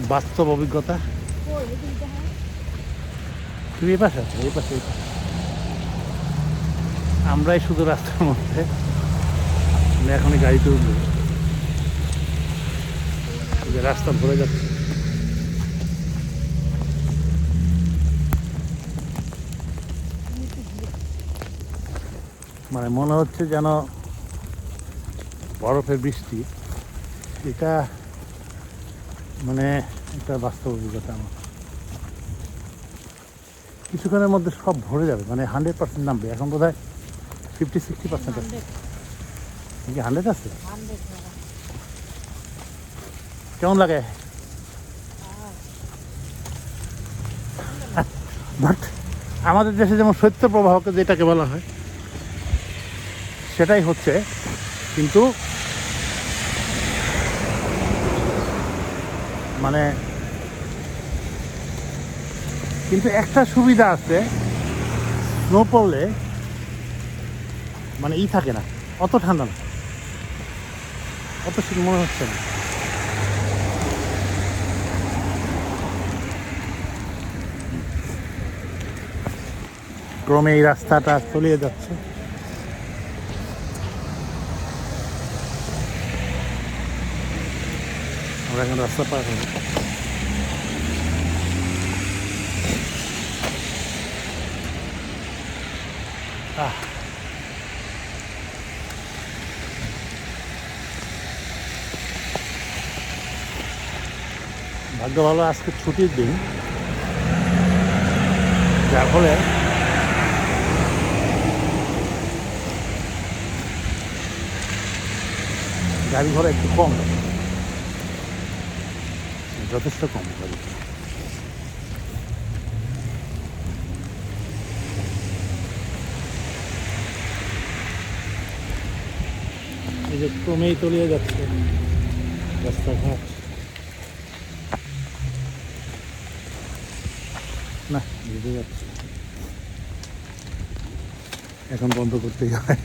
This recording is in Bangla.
একটা বাস্তব অভিজ্ঞতা। তুমি এই পাশে আছো, এই পাশে আমরাই শুধু রাস্তার মধ্যে, আমরা এখনই গাড়িতে উঠবো, রাস্তা ভরে যাচ্ছে। মানে মনে হচ্ছে যেন বরফের বৃষ্টি, এটা মানে একটা বাস্তব অভিজ্ঞতা আমার। কিছুক্ষণের মধ্যে সব ভরে যাবে, মানে 100% নামবে। এখন বোধ হয় 50-60% আছে। কি 100 আছে? কেমন লাগে? বাট আমাদের দেশে যেমন শৈত্য প্রবাহকে যেটাকে বলা হয় সেটাই হচ্ছে, কিন্তু মানে কিন্তু একটা সুবিধা আছে, স্নো পড়লে মানে থাকে না, অত ঠান্ডা না, অত শীত মনে হচ্ছে না। ক্রমে এই রাস্তাটা তলিয়ে যাচ্ছে। আমরা এখন রাস্তা পার হবো। ভাগ্য ভালো, আজকে ছুটির দিন, যার ফলে গাড়ি ঘোড়া একটু কম, যথেষ্ট কম গাড়ি। এই যে ক্রমেই তলিয়ে যাচ্ছে রাস্তাঘাট। না বুঝতে যাচ্ছে, এখন বন্ধ করতেই হয়।